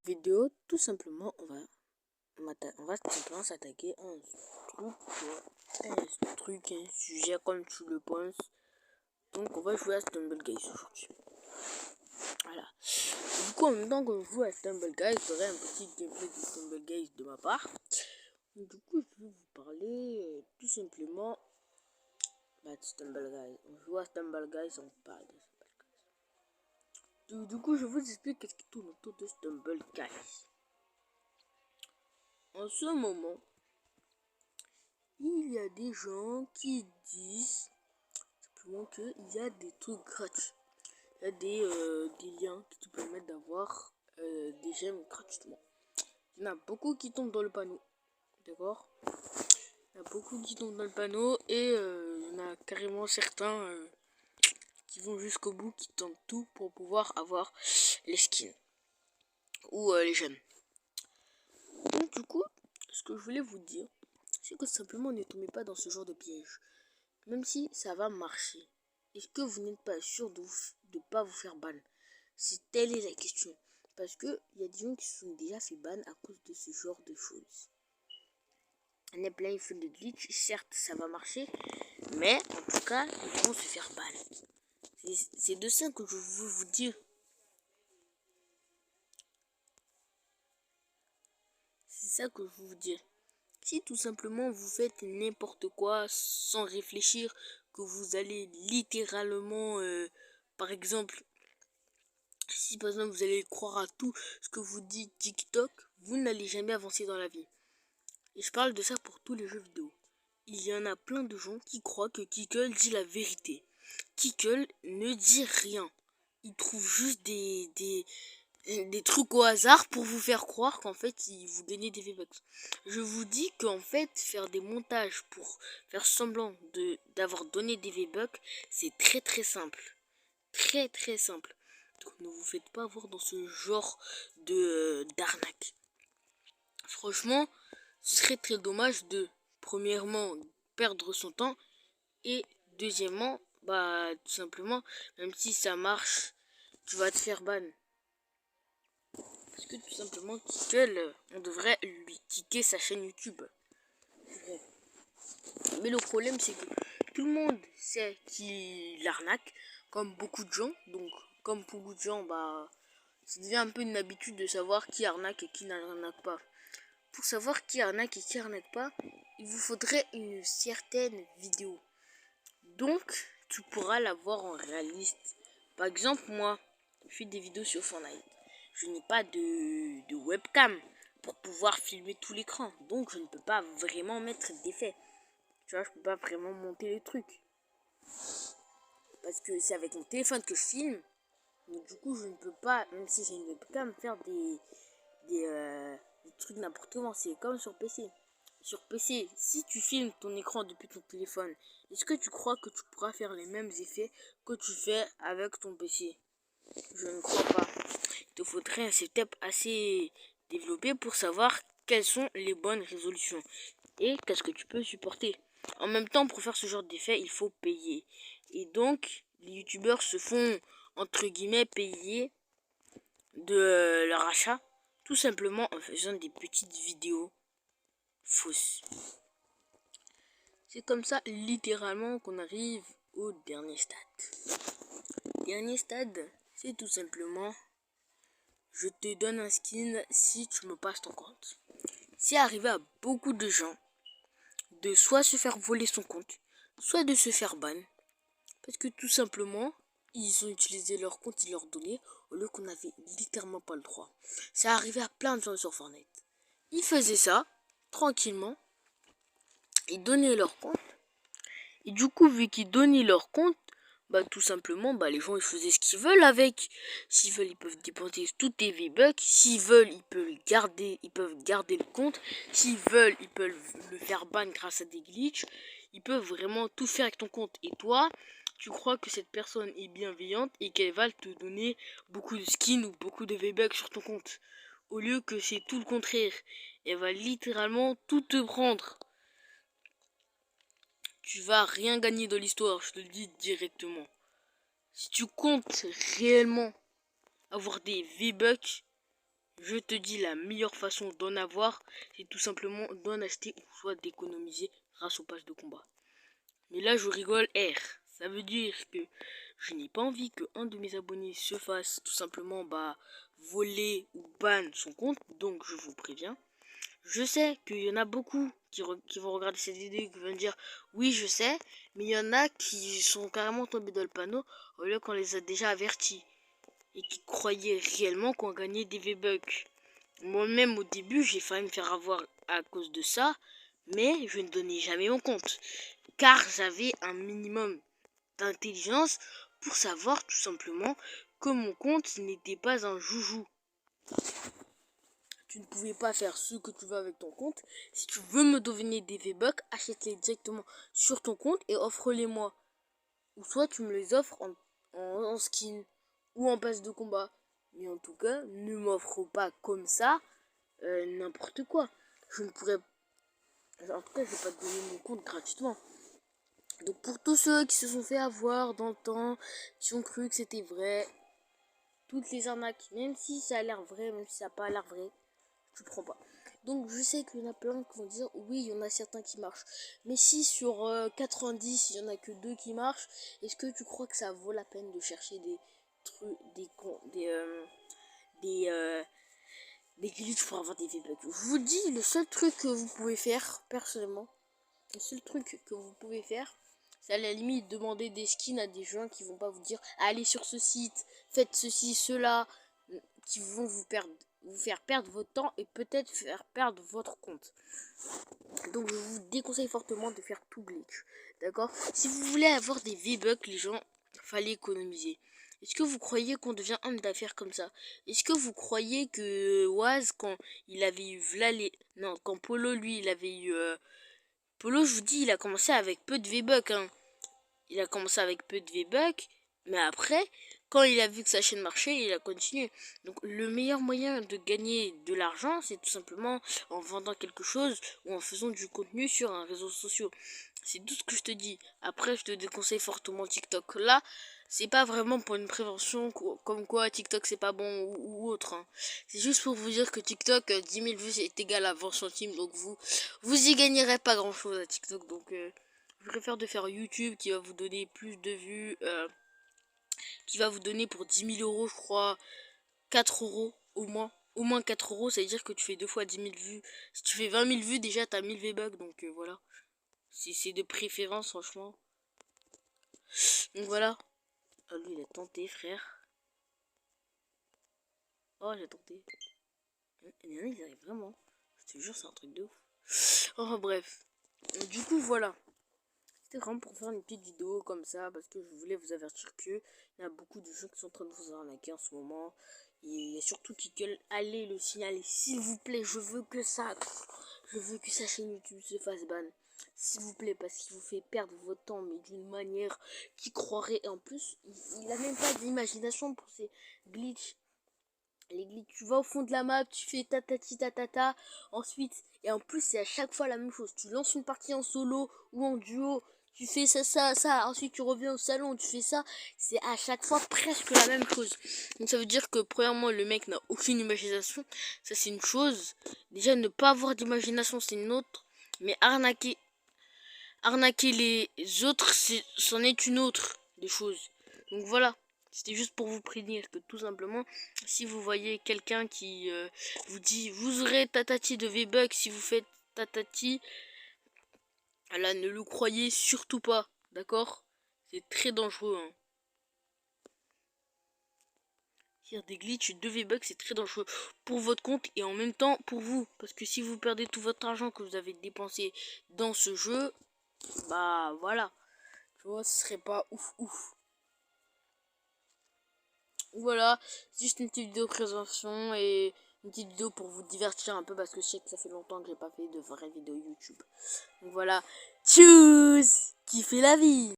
Vidéo, tout simplement, on va tout simplement s'attaquer à un truc, un sujet comme tu le penses. Donc, on va jouer à Stumble Guys aujourd'hui. Voilà. Du coup, en même temps que je joue à Stumble Guys, j'aurai un petit gameplay de Stumble Guys de ma part. Du coup, je vais vous parler tout simplement de Stumble Guys. On joue à Stumble Guys, on parle de Stumble Guys. Du coup, je vous explique qu'est-ce qui tourne autour de Stumble Guys. En ce moment, il y a des gens qui disent simplement qu'il y a des trucs gratuits. Il y a des liens qui te permettent d'avoir des gemmes gratuitement. Il y en a beaucoup qui tombent dans le panneau. D'accord? Il y en a beaucoup qui tombent dans le panneau et il y en a carrément certains qui vont jusqu'au bout, qui tentent tout pour pouvoir avoir les skins ou les gemmes. Donc du coup, ce que je voulais vous dire, c'est que simplement ne tombez pas dans ce genre de piège. Même si ça va marcher, est-ce que vous n'êtes pas sûr de ne pas vous faire ban? C'est telle est la question. Parce que il y a des gens qui se sont déjà fait ban à cause de ce genre de choses. Il y en a plein, ils font des glitches. Certes, ça va marcher, mais en tout cas, ils vont se faire ban. C'est de ça que je veux vous dire. C'est ça que je veux vous dire. Si tout simplement vous faites n'importe quoi sans réfléchir, que vous allez littéralement, par exemple, si par exemple vous allez croire à tout ce que vous dit TikTok, vous n'allez jamais avancer dans la vie. Et je parle de ça pour tous les jeux vidéo. Il y en a plein de gens qui croient que Kickle dit la vérité. Kickle ne dit rien. Il trouve juste des trucs au hasard pour vous faire croire qu'en fait il vous donnait des V-Bucks. Je vous dis qu'en fait faire des montages pour faire semblant d'avoir donné des V-Bucks, c'est très très simple. Très très simple. Donc ne vous faites pas avoir dans ce genre d'arnaque. Franchement, ce serait très dommage de, premièrement, perdre son temps et deuxièmement, tout simplement, même si ça marche, tu vas te faire ban. Parce que tout simplement, Kickle, on devrait lui kicker sa chaîne YouTube. Mais le problème, c'est que tout le monde sait qu'il arnaque, comme beaucoup de gens. Donc, comme beaucoup de gens, ça devient un peu une habitude de savoir qui arnaque et qui n'arnaque pas. Pour savoir qui arnaque et qui arnaque pas, il vous faudrait une certaine vidéo. Donc, tu pourras la voir en réaliste. Par exemple, moi, je fais des vidéos sur Fortnite. Je n'ai pas de webcam pour pouvoir filmer tout l'écran. Donc, je ne peux pas vraiment mettre d'effet. Tu vois, je peux pas vraiment monter les trucs. Parce que c'est avec mon téléphone que je filme. Donc, du coup, je ne peux pas, même si j'ai une webcam, faire des trucs n'importe comment. C'est comme sur PC. Sur PC, si tu filmes ton écran depuis ton téléphone, est-ce que tu crois que tu pourras faire les mêmes effets que tu fais avec ton PC? Je ne crois pas. Il te faudrait un setup assez développé pour savoir quelles sont les bonnes résolutions et qu'est-ce que tu peux supporter. En même temps, pour faire ce genre d'effet, il faut payer. Et donc, les youtubeurs se font, entre guillemets, payer de leur achat, tout simplement en faisant des petites vidéos fausses. C'est comme ça, littéralement, qu'on arrive au dernier stade. Dernier stade, c'est tout simplement, je te donne un skin si tu me passes ton compte. C'est arrivé à beaucoup de gens de soit se faire voler son compte, soit de se faire ban. Parce que tout simplement, ils ont utilisé leur compte et leurs données au lieu qu'on n'avait littéralement pas le droit. Ça arrivait à plein de gens sur Fortnite. Ils faisaient ça, tranquillement. Ils donnaient leur compte. Et du coup, vu qu'ils donnaient leur compte, tout simplement, les gens ils faisaient ce qu'ils veulent avec. S'ils veulent, ils peuvent dépenser tous tes V-Bucks. S'ils veulent, ils peuvent garder le compte. S'ils veulent, ils peuvent le faire ban grâce à des glitches. Ils peuvent vraiment tout faire avec ton compte. Et toi, tu crois que cette personne est bienveillante et qu'elle va te donner beaucoup de skins ou beaucoup de V-Bucks sur ton compte. Au lieu que c'est tout le contraire. Elle va littéralement tout te prendre. Tu vas rien gagner dans l'histoire, je te le dis directement. Si tu comptes réellement avoir des V-Bucks, Je te dis, la meilleure façon d'en avoir, c'est tout simplement d'en acheter ou soit d'économiser grâce au pass de combat. Mais là, je rigole, R. Ça veut dire que je n'ai pas envie qu'un de mes abonnés se fasse tout simplement voler ou ban son compte. Donc, je vous préviens. Je sais qu'il y en a beaucoup qui vont regarder cette vidéo et qui vont dire oui, je sais. Mais il y en a qui sont carrément tombés dans le panneau au lieu qu'on les a déjà avertis. Et qui croyaient réellement qu'on gagnait des V-Bucks. Moi-même, au début, j'ai failli me faire avoir à cause de ça. Mais je ne donnais jamais mon compte. Car j'avais un minimum d'intelligence pour savoir tout simplement que mon compte n'était pas un joujou. Tu ne pouvais pas faire ce que tu veux avec ton compte. Si tu veux me donner des V-Bucks, achète-les directement sur ton compte et offre-les-moi. Ou soit tu me les offres en skin ou en passe de combat. Mais en tout cas, ne m'offre pas comme ça n'importe quoi. Je ne pourrais... En tout cas, je ne vais pas te donner mon compte gratuitement. Donc pour tous ceux qui se sont fait avoir dans le temps, qui ont cru que c'était vrai, toutes les arnaques, même si ça a l'air vrai, même si ça n'a pas l'air vrai, tu prends pas. Donc je sais qu'il y en a plein qui vont dire oui, il y en a certains qui marchent. Mais si sur 90, il y en a que 2 qui marchent, est-ce que tu crois que ça vaut la peine de chercher des trucs, des glitches pour avoir des V-Bucks? Je vous dis, le seul truc que vous pouvez faire, personnellement, le seul truc que vous pouvez faire, c'est à la limite demander des skins à des gens qui vont pas vous dire allez sur ce site, faites ceci, cela, qui vont vous faire perdre votre temps et peut-être faire perdre votre compte. Donc je vous déconseille fortement de faire tout glitch. D'accord? Si vous voulez avoir des V-Bucks, les gens, fallait économiser. Est-ce que vous croyez qu'on devient homme d'affaires comme ça? Est-ce que vous croyez que Waz, quand il avait eu non, quand Polo, lui, il avait eu... Polo, je vous dis, il a commencé avec peu de V-Bucks. Hein. Il a commencé avec peu de V-Bucks. Mais après, quand il a vu que sa chaîne marchait, il a continué. Donc le meilleur moyen de gagner de l'argent, c'est tout simplement en vendant quelque chose ou en faisant du contenu sur un réseau social. C'est tout ce que je te dis. Après, je te déconseille fortement TikTok. Là, c'est pas vraiment pour une prévention comme quoi TikTok c'est pas bon ou autre. Hein. C'est juste pour vous dire que TikTok, 10 000 vues c'est égal à 20 centimes. Donc vous y gagnerez pas grand chose à TikTok. Donc je préfère de faire YouTube qui va vous donner plus de vues. Qui va vous donner pour 10 000 euros, je crois, 4 euros au moins. Au moins 4 euros, ça veut dire que tu fais 2 fois 10 000 vues. Si tu fais 20 000 vues, déjà t'as 1000 V-Bucks, donc voilà. C'est de préférence, franchement. Donc voilà. Ah, lui, il a tenté, frère. Oh, j'ai tenté. Il y en a, ils arrivent vraiment. Je te jure, c'est un truc de ouf. Oh, bref. Du coup, voilà. C'était vraiment pour faire une petite vidéo comme ça, parce que je voulais vous avertir que il y a beaucoup de gens qui sont en train de vous arnaquer en ce moment. Il y a surtout qui gueulent, allez le signaler, s'il vous plaît, je veux que sa chaîne YouTube se fasse ban. S'il vous plaît, parce qu'il vous fait perdre votre temps, mais d'une manière qui croirait. Et en plus, il a même pas d'imagination pour ces glitches. Les glitches, tu vas au fond de la map, tu fais tatati tatata, ensuite, et en plus, c'est à chaque fois la même chose. Tu lances une partie en solo ou en duo, tu fais ça, ensuite tu reviens au salon, tu fais ça, c'est à chaque fois presque la même chose. Donc ça veut dire que premièrement le mec n'a aucune imagination, ça c'est une chose. Déjà ne pas avoir d'imagination c'est une autre, mais arnaquer les autres c'en est une autre des choses. Donc voilà, c'était juste pour vous prévenir que tout simplement, si vous voyez quelqu'un qui vous dit vous aurez tatati de V-Bucks si vous faites tatati, là, ne le croyez surtout pas, d'accord? C'est très dangereux. Hein. Faire des glitches de V-Bucks, c'est très dangereux pour votre compte et en même temps pour vous. Parce que si vous perdez tout votre argent que vous avez dépensé dans ce jeu, bah voilà. Tu vois, ce serait pas ouf ouf. Voilà, c'est juste une petite vidéo de présentation et une petite vidéo pour vous divertir un peu parce que je sais que ça fait longtemps que j'ai pas fait de vraies vidéos YouTube. Donc voilà, tchuss, kiffez la vie.